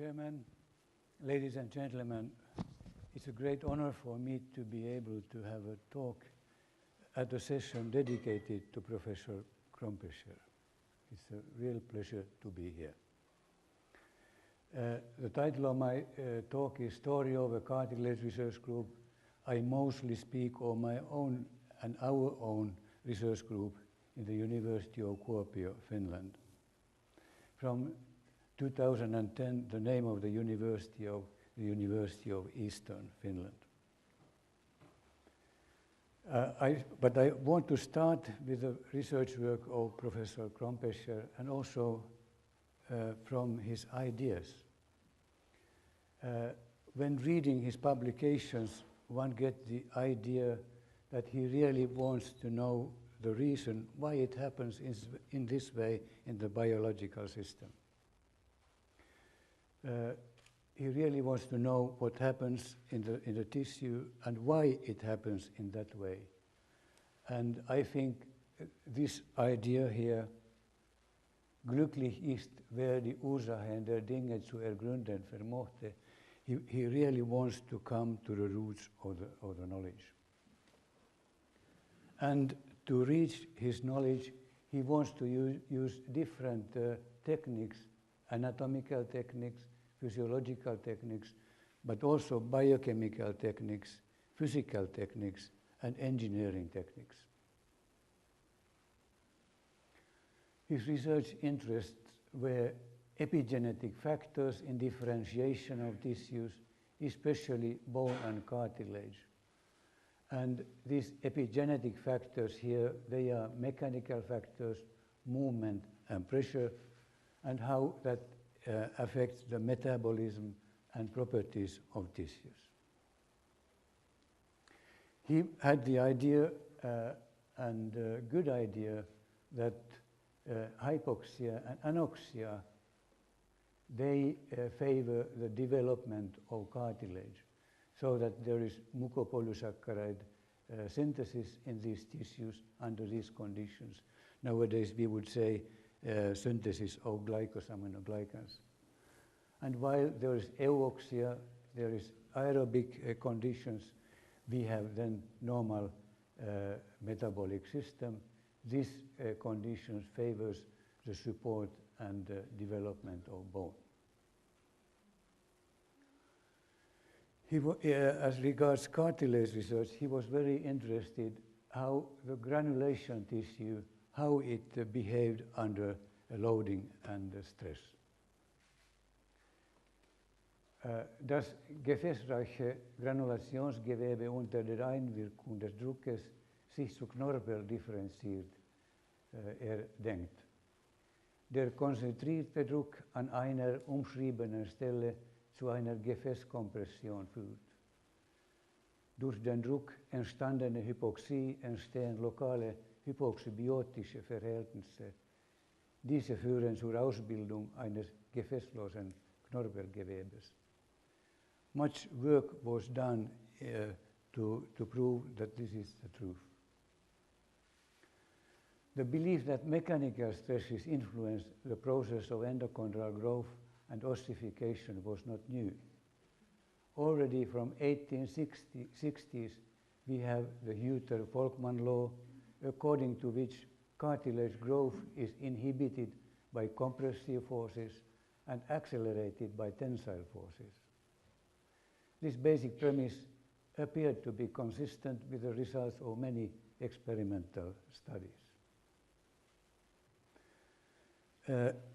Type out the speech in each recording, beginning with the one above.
Chairman, ladies and gentlemen, it's a great honor for me to be able to have a talk at a session dedicated to Professor Krompecher. It's a real pleasure to be here. The title of my talk is Story of a Cartilage Research Group. I mostly speak of my own and our own research group in the University of Kuopio, Finland. From 2010, the name of the University of Eastern Finland. But I want to start with the research work of Professor Krompecher and also from his ideas. When reading his publications, one gets the idea that he really wants to know the reason why it happens in this way in the biological system. He really wants to know what happens in the tissue and why it happens in that way. And I think this idea here, glücklich ist, wer die Ursachen der Dinge zu ergründen vermochte, he really wants to come to the roots of the knowledge. And to reach his knowledge, he wants to use different techniques, anatomical techniques, physiological techniques, but also biochemical techniques, physical techniques, and engineering techniques. His research interests were epigenetic factors in differentiation of tissues, especially bone and cartilage. And these epigenetic factors here, they are mechanical factors, movement and pressure, and how that affects the metabolism and properties of tissues. He had the idea, and a good idea, that hypoxia and anoxia, they favor the development of cartilage, so that there is mucopolysaccharide synthesis in these tissues under these conditions. Nowadays we would say synthesis of Glycosaminoglycans. And while there is euoxia, there is aerobic conditions, we have then normal metabolic system. This conditions favors the support and development of bone. As regards cartilage research, he was very interested how the granulation tissue, how it behaved under loading and stress. Das gefäßreiche Granulationsgewebe unter der Einwirkung des Druckes sich zu Knorpel differenziert, denkt. Der konzentrierte Druck an einer umschriebenen Stelle zu einer Gefäßkompression führt. Durch den Druck entstandene Hypoxie entstehen lokale hypoxybiotische Verhältnisse. Diese führen zur Ausbildung eines gefäßlosen Knorpelgewebes. Much work was done to prove that this is the truth. The belief that mechanical stresses influence the process of endochondral growth and ossification was not new. Already from 1860s, we have the Hütter-Volkmann law, according to which cartilage growth is inhibited by compressive forces and accelerated by tensile forces. This basic premise appeared to be consistent with the results of many experimental studies.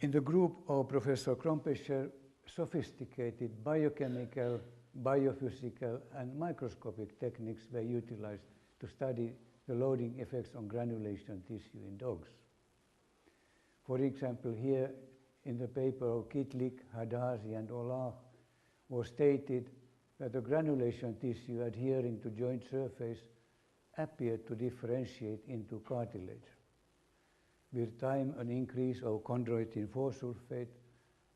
In the group of Professor Krompecher, sophisticated biochemical, biophysical, and microscopic techniques were utilized to study the loading effects on granulation tissue in dogs. For example, here in the paper of Kitlik, Hadasi, and Olah was stated that the granulation tissue adhering to joint surface appeared to differentiate into cartilage. With time, an increase of chondroitin 4-sulfate,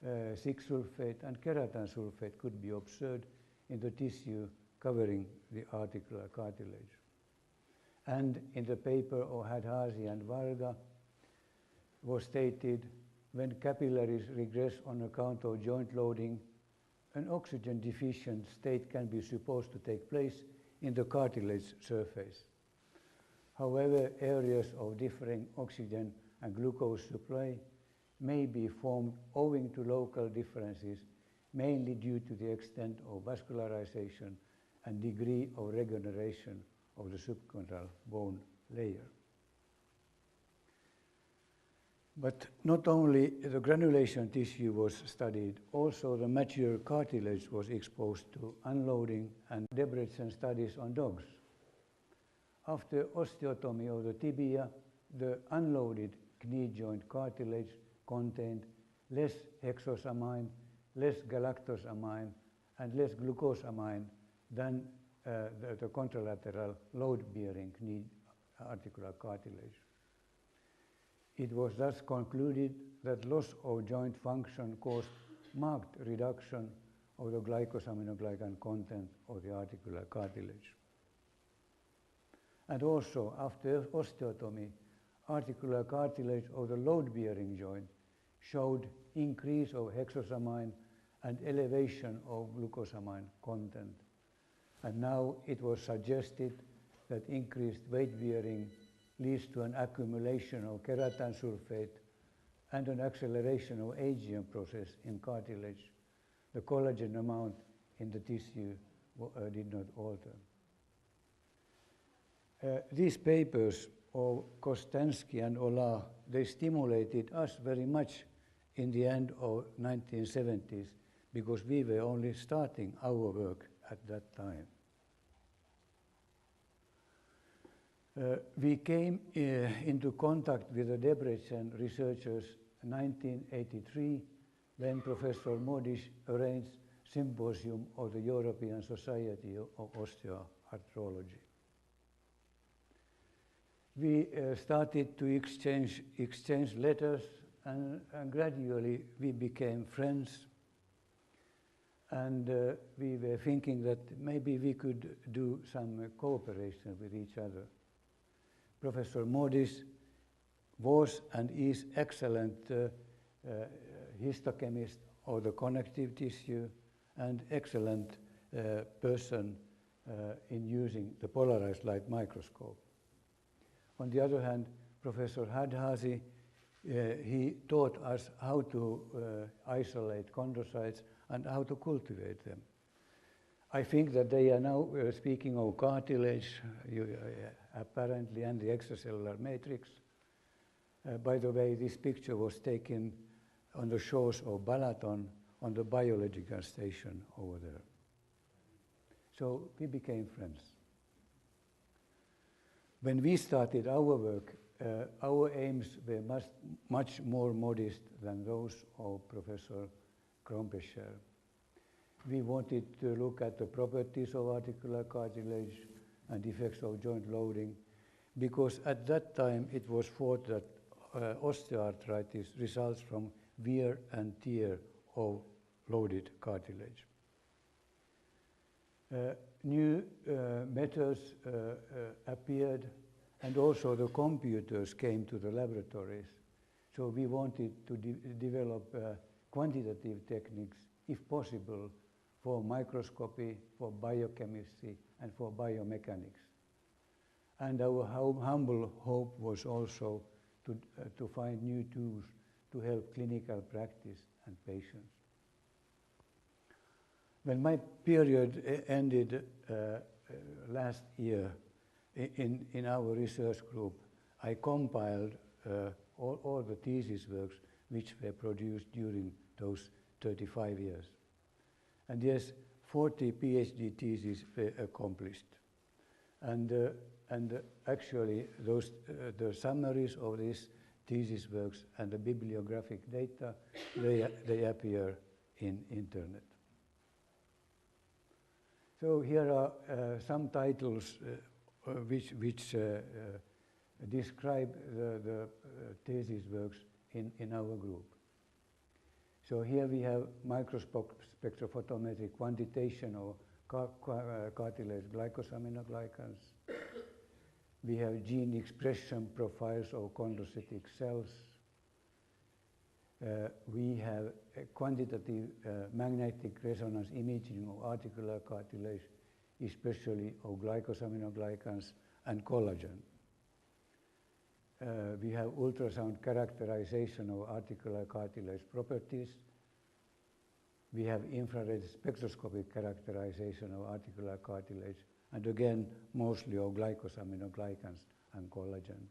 6-sulfate, and keratan sulfate could be observed in the tissue covering the articular cartilage. And in the paper of Hadasi and Varga was stated when capillaries regress on account of joint loading, an oxygen deficient state can be supposed to take place in the cartilage surface. However, areas of differing oxygen and glucose supply may be formed owing to local differences, mainly due to the extent of vascularization and degree of regeneration of the subchondral bone layer. But not only the granulation tissue was studied, also the mature cartilage was exposed to unloading and Debrecen studies on dogs. After osteotomy of the tibia, the unloaded knee joint cartilage contained less hexosamine, less galactosamine, and less glucosamine than the contralateral load-bearing knee articular cartilage. It was thus concluded that loss of joint function caused marked reduction of the glycosaminoglycan content of the articular cartilage. And also, after osteotomy, articular cartilage of the load-bearing joint showed increase of hexosamine and elevation of glucosamine content. And now it was suggested that increased weight-bearing leads to an accumulation of keratan sulfate and an acceleration of aging process in cartilage. The collagen amount in the tissue did not alter. These papers of Kostansky and Ola, they stimulated us very much in the end of 1970s because we were only starting our work at that time. We came into contact with the Debrecen researchers in 1983 when Professor Modish arranged symposium of the European Society of Osteoarthrology. We started to exchange letters and gradually we became friends, and we were thinking that maybe we could do some cooperation with each other. Professor Modish was and is excellent histochemist of the connective tissue and excellent person in using the polarized light microscope. On the other hand, Professor Hadhazi, he taught us how to isolate chondrocytes and how to cultivate them. I think that they are now speaking of cartilage, apparently, and the extracellular matrix. By the way, this picture was taken on the shores of Balaton on the biological station over there. So we became friends. When we started our work, our aims were much more modest than those of Professor Krompescher. We wanted to look at the properties of articular cartilage and effects of joint loading, because at that time it was thought that osteoarthritis results from wear and tear of loaded cartilage. New methods appeared, and also the computers came to the laboratories. So we wanted to develop quantitative techniques, if possible, for microscopy, for biochemistry, and for biomechanics. And our humble hope was also to find new tools to help clinical practice and patients. When my period ended last year in our research group, I compiled all the thesis works which were produced during those 35 years. And yes, 40 PhD theses were accomplished. And actually, those the summaries of these thesis works and the bibliographic data, they appear in internet. So here are some titles which describe the thesis works in our group. So here we have microspectrophotometry quantitation of cartilage glycosaminoglycans. We have gene expression profiles of chondrocytic cells. We have a quantitative magnetic resonance imaging of articular cartilage, especially of glycosaminoglycans and collagen. We have ultrasound characterization of articular cartilage properties. We have infrared spectroscopic characterization of articular cartilage, and again, mostly of glycosaminoglycans and collagen.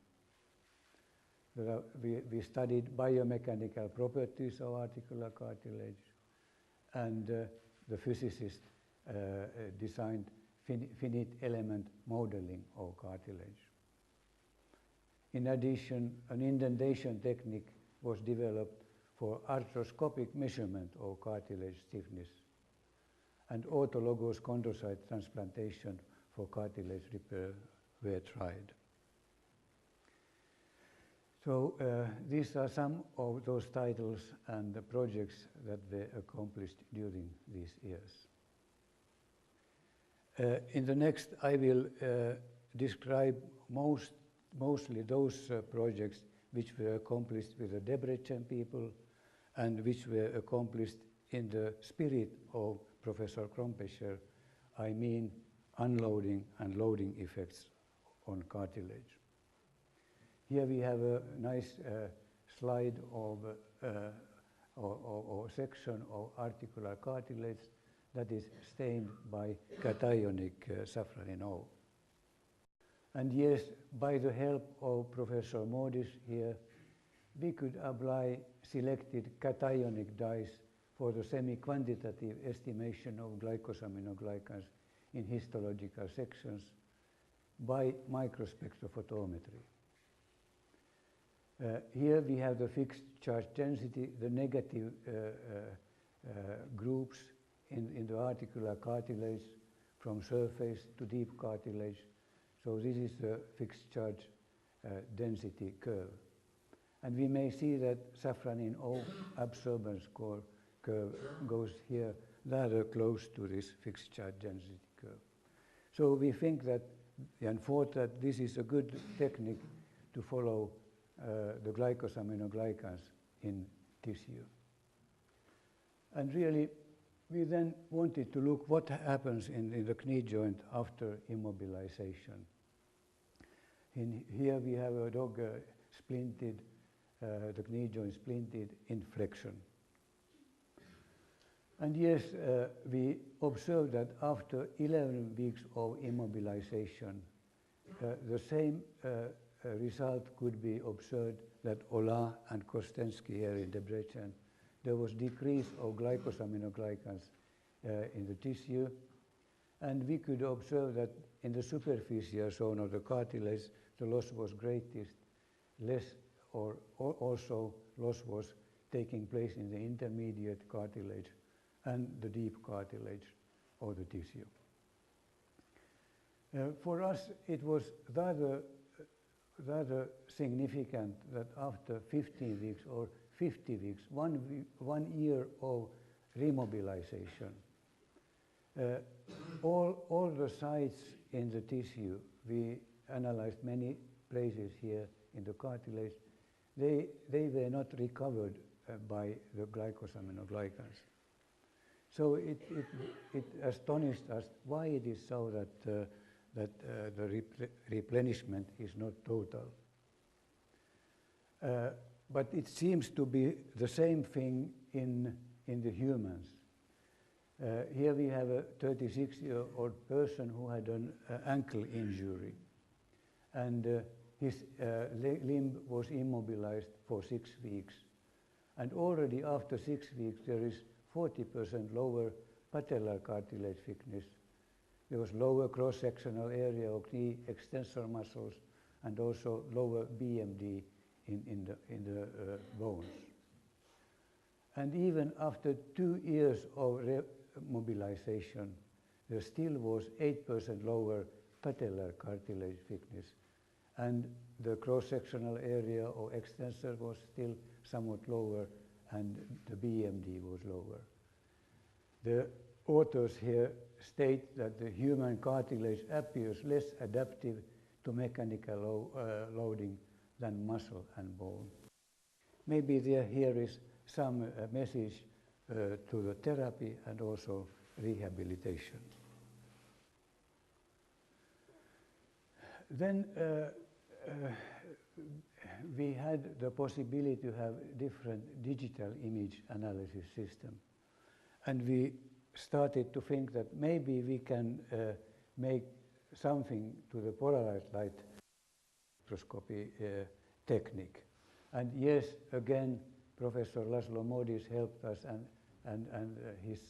We studied biomechanical properties of articular cartilage, and the physicist designed finite element modeling of cartilage. In addition, an indentation technique was developed for arthroscopic measurement of cartilage stiffness, and autologous chondrocyte transplantation for cartilage repair were tried. So these are some of those titles and the projects that were accomplished during these years. In the next, I will describe mostly those projects which were accomplished with the Debrecen people and which were accomplished in the spirit of Professor Krompescher, I mean unloading and loading effects on cartilage. Here we have a nice slide of or section of articular cartilage that is stained by cationic safranin O. And yes, by the help of Professor Modis here, we could apply selected cationic dyes for the semi-quantitative estimation of glycosaminoglycans in histological sections by microspectrophotometry. Here we have the fixed charge density, the negative groups in the articular cartilage from surface to deep cartilage. So this is the fixed charge density curve. And we may see that safranin O absorbance curve goes here rather close to this fixed charge density curve. So we think that and thought that this is a good technique to follow the glycosaminoglycans in tissue. And really, we then wanted to look what happens in the knee joint after immobilization. Here we have a dog splinted, the knee joint splinted in flexion. And yes, we observed that after 11 weeks of immobilization, the same result could be observed that Ola and Kostensky here in Debrecen. There was decrease of glycosaminoglycans in the tissue, and we could observe that in the superficial zone of the cartilage, the loss was greatest, less or also loss was taking place in the intermediate cartilage and the deep cartilage of the tissue. For us, it was rather significant that after 15 weeks or 50 weeks, 1 year of remobilization, all the sites in the tissue, we analyzed many places here in the cartilage, they were not recovered by the glycosaminoglycans. So it astonished us why it is so that the replenishment is not total. But it seems to be the same thing in the humans. Here we have a 36-year-old person who had an ankle injury, and his limb was immobilized for 6 weeks. And already after 6 weeks, there is 40% lower patellar cartilage thickness. There was lower cross-sectional area of knee extensor muscles and also lower BMD in the bones. And even after 2 years of mobilization, there still was 8% lower patellar cartilage thickness. And the cross-sectional area of extensor was still somewhat lower, and the BMD was lower. The authors here state that the human cartilage appears less adaptive to mechanical loading than muscle and bone. Maybe there here is some message to the therapy and also rehabilitation. Then we had the possibility to have different digital image analysis system. And we started to think that maybe we can make something to the polarized light microscopy technique. And yes, again, Professor Laszlo Modis helped us and his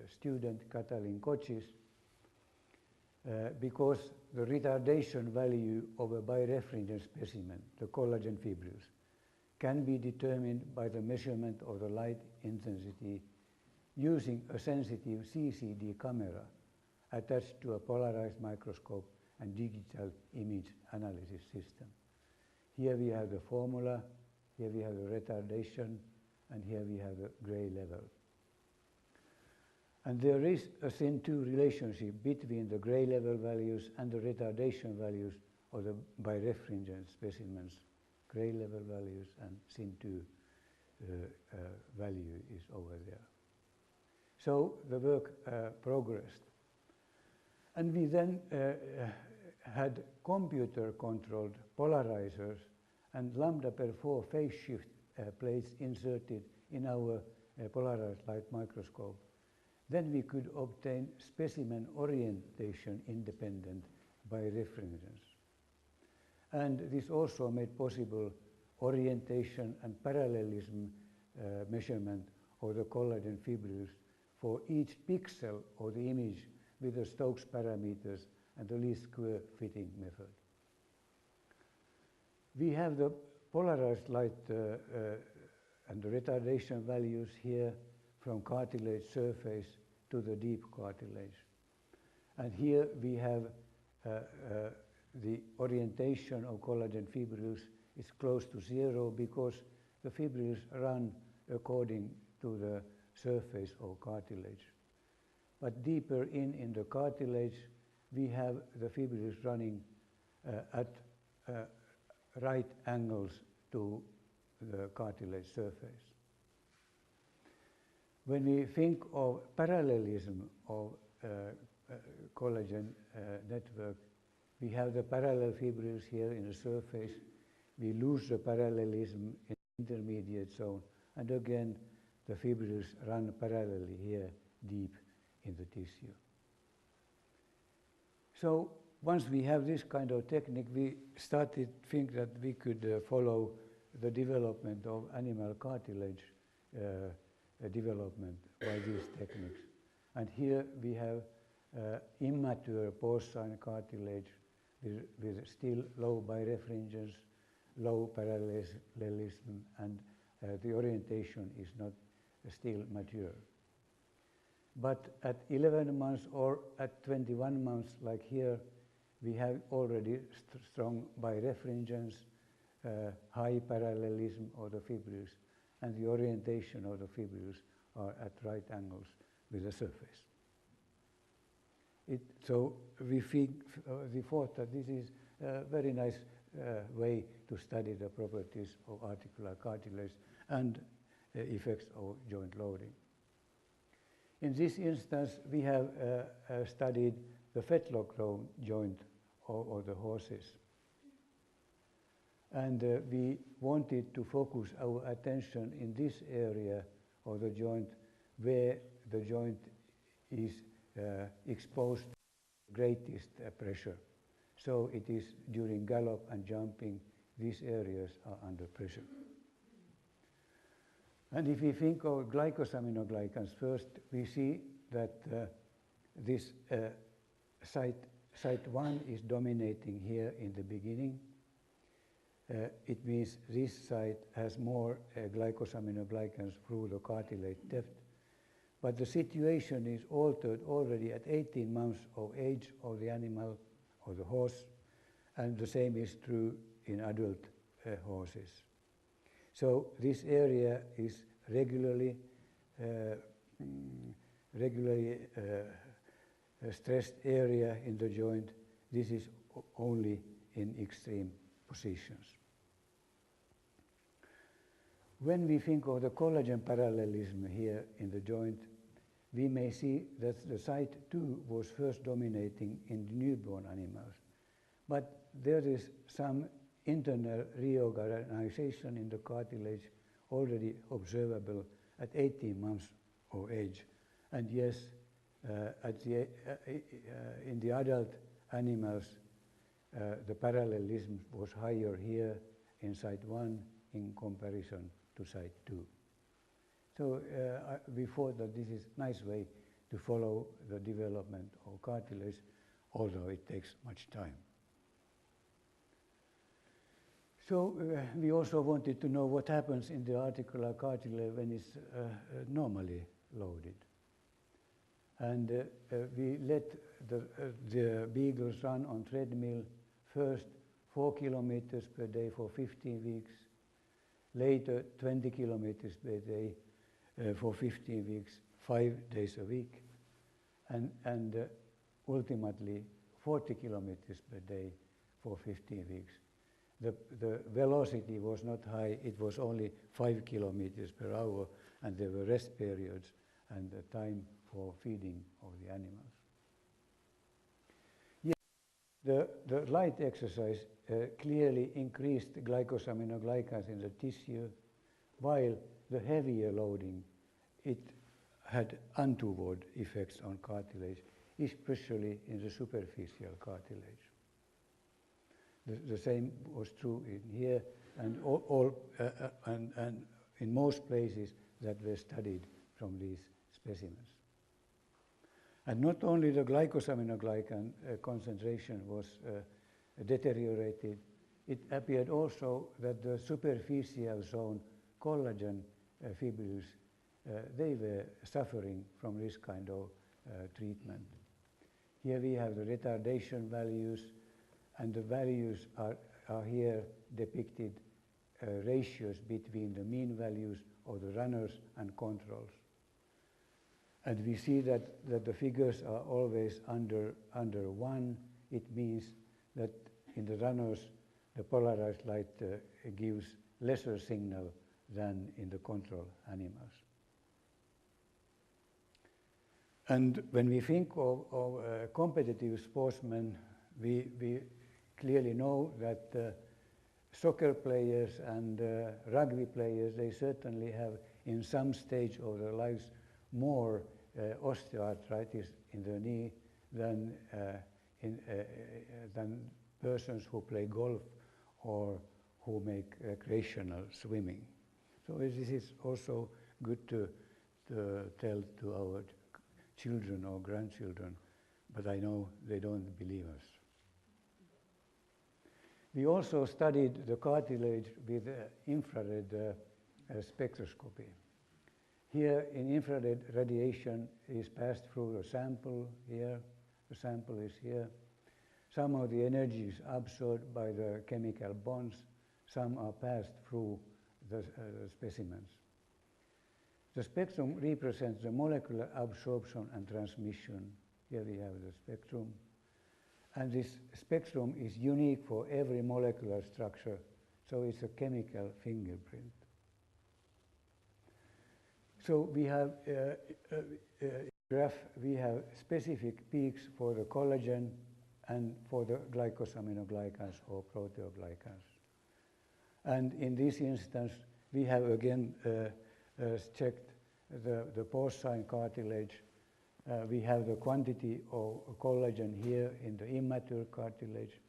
student Katalin Kocis, because the retardation value of a birefringent specimen, the collagen fibrils, can be determined by the measurement of the light intensity using a sensitive CCD camera attached to a polarized microscope and digital image analysis system. Here we have the formula, here we have the retardation, and here we have the gray level. And there is a SIN2 relationship between the gray level values and the retardation values of the birefringent specimens. Gray level values and SIN2 value is over there. So the work progressed. And we then had computer-controlled polarizers and lambda per 4 phase shift plates inserted in our polarized light microscope. Then we could obtain specimen orientation independent birefringence. And this also made possible orientation and parallelism measurement of the collagen fibrils for each pixel of the image with the Stokes parameters and the least square fitting method. We have the polarized light and the retardation values here from cartilage surface to the deep cartilage. And here we have the orientation of collagen fibrils is close to 0 because the fibrils run according to the surface of cartilage. But deeper in the cartilage, we have the fibrils running at right angles to the cartilage surface. When we think of parallelism of collagen network, we have the parallel fibrils here in the surface. We lose the parallelism in the intermediate zone, and again, the fibrils run parallelly here deep in the tissue. So once we have this kind of technique, we started to think that we could follow the development of animal cartilage development by these techniques. And here we have immature porcine cartilage with still low birefringence, low parallelism, and the orientation is not still mature. But at 11 months or at 21 months, like here, we have already strong birefringence, high parallelism of the fibrils, and the orientation of the fibrils are at right angles with the surface. So we thought that this is a very nice way to study the properties of articular cartilage and effects of joint loading. In this instance, we have studied the fetlock joint of the horses. And we wanted to focus our attention in this area of the joint where the joint is exposed to greatest pressure. So it is during gallop and jumping, these areas are under pressure. And if we think of glycosaminoglycans first, we see that this site 1 is dominating here in the beginning. It means this site has more glycosaminoglycans through the cartilage depth. But the situation is altered already at 18 months of age of the animal, or the horse, and the same is true in adult horses. So this area is regularly stressed area in the joint. This is only in extreme positions. When we think of the collagen parallelism here in the joint, we may see that the site 2 was first dominating in the newborn animals. But there is some internal reorganization in the cartilage already observable at 18 months of age. And yes, in the adult animals, the parallelism was higher here in site 1 in comparison to site 2. So we thought that this is a nice way to follow the development of cartilage, although it takes much time. So we also wanted to know what happens in the articular cartilage when it's normally loaded. And we let the beagles run on treadmill first 4 kilometers per day for 15 weeks, later 20 kilometers per day for 15 weeks, 5 days a week, and ultimately 40 kilometers per day for 15 weeks. The velocity was not high, it was only 5 kilometers per hour, and there were rest periods and the time for feeding of the animals. Yes, the light exercise clearly increased glycosaminoglycans in the tissue, while the heavier loading, it had untoward effects on cartilage, especially in the superficial cartilage. The same was true in here, and and in most places that were studied from these specimens. And not only the glycosaminoglycan concentration was deteriorated, it appeared also that the superficial zone collagen fibrils, they were suffering from this kind of treatment. Here we have the retardation values, and the values are here depicted ratios between the mean values of the runners and controls. And we see that the figures are always under 1. It means that in the runners, the polarized light gives lesser signal than in the control animals. And when we think of competitive sportsmen, we clearly know that soccer players and rugby players, they certainly have in some stage of their lives more osteoarthritis in the knee than persons who play golf or who make recreational swimming. So this is also good to tell to our children or grandchildren, but I know they don't believe us. We also studied the cartilage with infrared spectroscopy. Here in infrared radiation is passed through a sample here, the sample is here. Some of the energy is absorbed by the chemical bonds, some are passed through the specimens. The spectrum represents the molecular absorption and transmission. Here we have the spectrum. And this spectrum is unique for every molecular structure, so it's a chemical fingerprint. So we have, graph, we have specific peaks for the collagen and for the glycosaminoglycans or proteoglycans. And in this instance, we have again checked the porcine cartilage. We have the quantity of collagen here in the immature cartilage,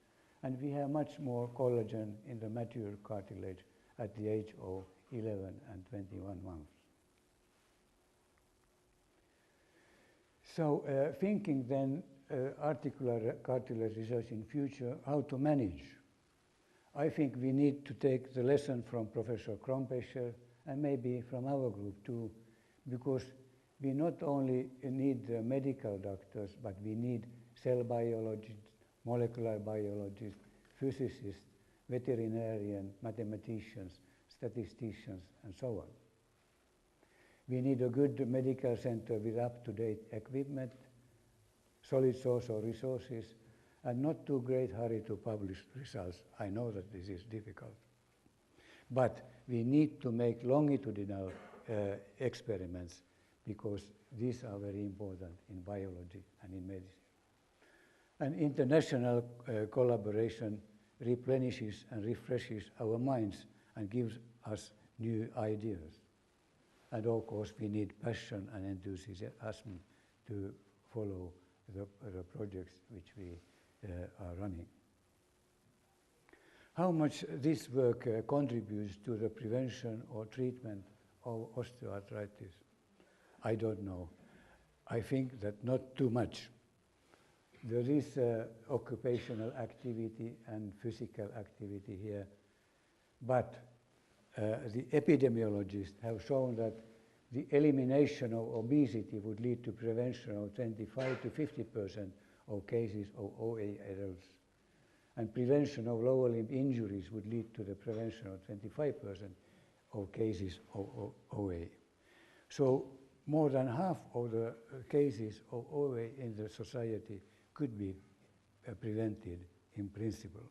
and we have much more collagen in the mature cartilage at the age of 11 and 21 months. So thinking then articular cartilage research in future, how to manage. I think we need to take the lesson from Professor Krompecher and maybe from our group too, because we not only need medical doctors, but we need cell biologists, molecular biologists, physicists, veterinarians, mathematicians, statisticians, and so on. We need a good medical center with up-to-date equipment, solid source of resources, and not too great hurry to publish results. I know that this is difficult. But we need to make longitudinal experiments because these are very important in biology and in medicine. And international collaboration replenishes and refreshes our minds and gives us new ideas. And of course, we need passion and enthusiasm to follow the projects which we are running. How much this work contributes to the prevention or treatment of osteoarthritis? I don't know. I think that not too much. There is occupational activity and physical activity here, but the epidemiologists have shown that the elimination of obesity would lead to prevention of 25 to 50% of cases of OA adults. And prevention of lower limb injuries would lead to the prevention of 25% of cases of OA. So more than half of the cases of OA in the society could be prevented in principle.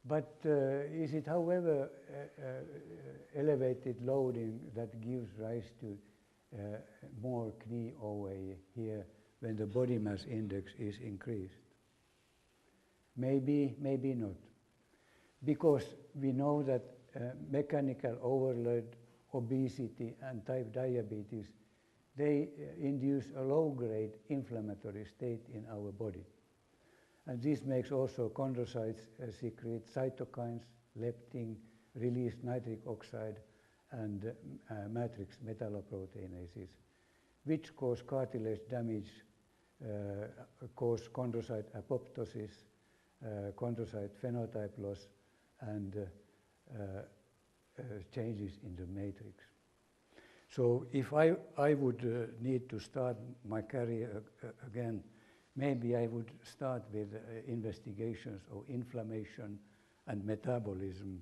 But is it, however, elevated loading that gives rise to more knee OA here when the body mass index is increased? Maybe, maybe not. Because we know that mechanical overload, obesity, and type diabetes, they induce a low-grade inflammatory state in our body. And this makes also chondrocytes secrete cytokines, leptin, release nitric oxide, and matrix metalloproteinases, which cause cartilage damage, cause chondrocyte apoptosis, chondrocyte phenotype loss, and changes in the matrix. So if I would need to start my career again, maybe I would start with investigations of inflammation and metabolism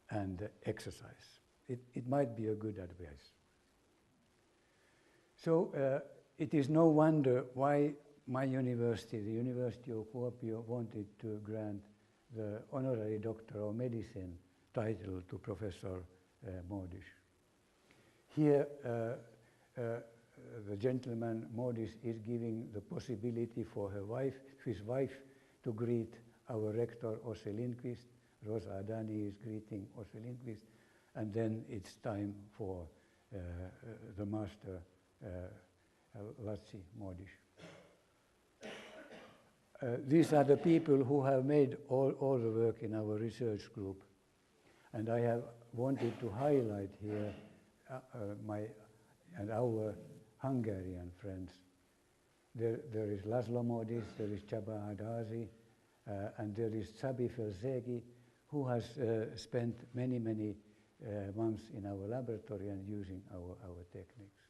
and exercise. It might be a good advice. So it is no wonder why my university, the University of Kuopio, wanted to grant the Honorary Doctor of Medicine title to Professor Modis. Here, the gentleman Modis is giving the possibility for his wife to greet our rector Ossi Lindqvist. Rosa Adani is greeting Ossi Lindqvist, and then it's time for the master Lassi Modis. These are the people who have made all the work in our research group, and I have wanted to highlight here my and our Hungarian friends. There is Laszlo Modis, there is Csaba Adazi, and there is Szabi Felzegi, who has spent many months in our laboratory and using our techniques.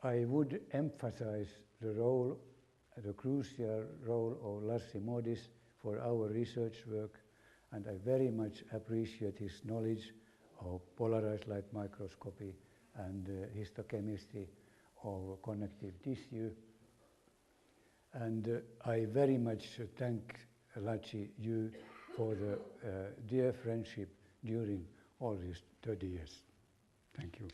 I would emphasize the crucial role of Lassi Modis for our research work, and I very much appreciate his knowledge of polarized light microscopy and histochemistry of connective tissue. And I very much thank Lassi, you, for the dear friendship during all these 30 years. Thank you.